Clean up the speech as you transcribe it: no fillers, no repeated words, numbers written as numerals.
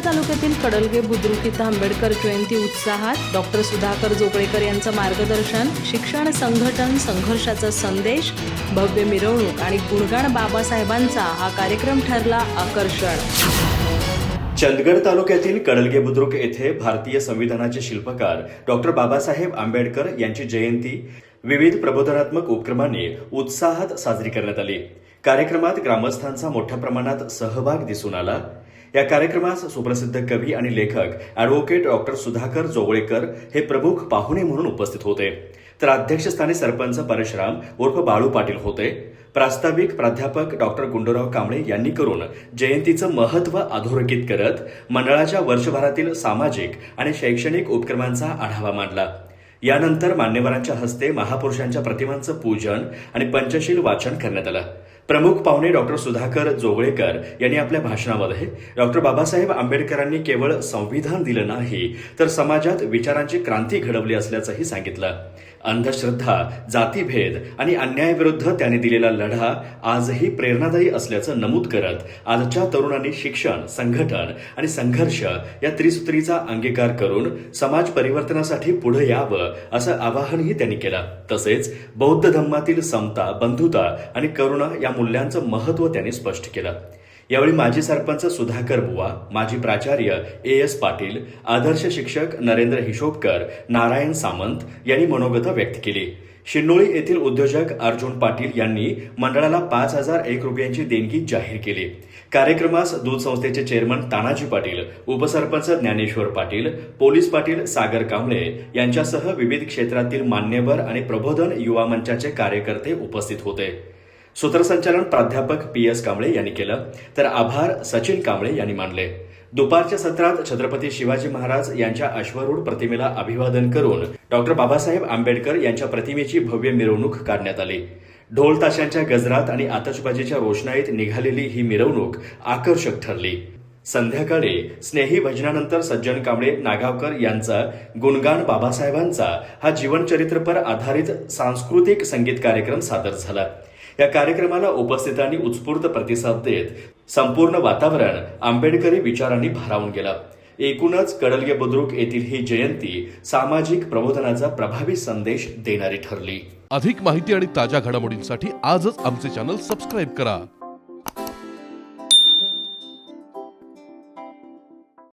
तालुक्यातील कडलगे बुद्रुक इथं आंबेडकर जयंती उत्साहात डॉक्टर सुधाकर जोगळेकर यांचं मार्गदर्शन, शिक्षण, संघटन, संघर्षाचा संदेश, भव्य मिरवणूक आणि गुणगान बाबासाहेबांचा हा कार्यक्रम ठरला आकर्षण। चंदगड तालुक्यातील कडलगे बुद्रुक येथे भारतीय संविधानाचे शिल्पकार डॉक्टर बाबासाहेब आंबेडकर यांची जयंती विविध प्रबोधनात्मक उपक्रमांनी उत्साहात साजरी करण्यात आली। कार्यक्रमात ग्रामस्थांचा मोठ्या प्रमाणात सहभाग दिसून आला। या कार्यक्रमास सुप्रसिद्ध कवी आणि लेखक ॲडव्होकेट डॉक्टर सुधाकर जोगळेकर हे प्रमुख पाहुणे म्हणून उपस्थित होते, तर अध्यक्षस्थानी सरपंच परशुराम उर्फ बाळू पाटील होते। प्रास्ताविक प्राध्यापक डॉक्टर गुंडूराव कांबळे यांनी करून जयंतीचं महत्त्व अधोरेखित करत मंडळाच्या वर्षभरातील सामाजिक आणि शैक्षणिक उपक्रमांचा आढावा मांडला। यानंतर मान्यवरांच्या हस्ते महापुरुषांच्या प्रतिमांचं पूजन आणि पंचशील वाचन करण्यात आलं। प्रमुख पाहुणे डॉक्टर सुधाकर जोगळेकर यांनी आपल्या भाषणामध्ये डॉक्टर बाबासाहेब आंबेडकरांनी केवळ संविधान दिलं नाही, तर समाजात विचारांची क्रांती घडवली असल्याचंही सांगितलं। अंधश्रद्धा, जातीभेद आणि अन्यायाविरुद्ध त्यांनी दिलेला लढा आजही प्रेरणादायी असल्याचं नमूद करत आजच्या तरुणांनी शिक्षण, संघटन आणि संघर्ष या त्रिसूत्रीचा अंगीकार करून समाज परिवर्तनासाठी पुढे यावं असं आवाहनही त्यांनी केलं। तसेच बौद्ध धम्मातील समता, बंधुता आणि करुणा या मूल्यांचं महत्त्व त्यांनी स्पष्ट केलं। यावेळी माजी सरपंच सुधाकर बुवा, माजी प्राचार्य AS पाटील, आदर्श शिक्षक नरेंद्र हिशोबकर, नारायण सामंत यांनी मनोगत व्यक्त केली। शिन्नोळी येथील उद्योजक अर्जुन पाटील यांनी मंडळाला 5,001 रुपयांची देणगी जाहीर केली। कार्यक्रमास दूध संस्थेचे चेअरमन तानाजी पाटील, उपसरपंच ज्ञानेश्वर पाटील, पोलीस पाटील सागर कांबळे यांच्यासह विविध क्षेत्रातील मान्यवर आणि प्रबोधन युवा मंचाचे कार्यकर्ते उपस्थित होते। सूत्रसंचालन प्राध्यापक PS कांबळे यांनी केलं, तर आभार सचिन कांबळे यांनी मानले। दुपारच्या सत्रात छत्रपती शिवाजी महाराज यांच्या अश्वारूढ प्रतिमेला अभिवादन करून डॉक्टर बाबासाहेब आंबेडकर यांच्या प्रतिमेची भव्य मिरवणूक काढण्यात आली। ढोल ताशांच्या गजरात आणि आतषबाजीच्या रोषणाईत निघालेली ही मिरवणूक आकर्षक ठरली। संध्याकाळी स्नेही भजनानंतर सज्जन कांबळे नागावकर यांचा गुणगान बाबासाहेबांचा हा जीवनचरित्रपर आधारित सांस्कृतिक संगीत कार्यक्रम सादर झाला। या कार्यक्रमाला उपस्थितांनी उत्स्फूर्त प्रतिसाद देत संपूर्ण वातावरण आंबेडकरी विचारांनी भारावून गेलं। एकूणच कडलगे बुद्रुक येथील ही जयंती सामाजिक प्रबोधनाचा प्रभावी संदेश देणारी ठरली। अधिक माहिती आणि ताज्या घडामोडींसाठी आजच आमचे चॅनल सबस्क्राईब करा।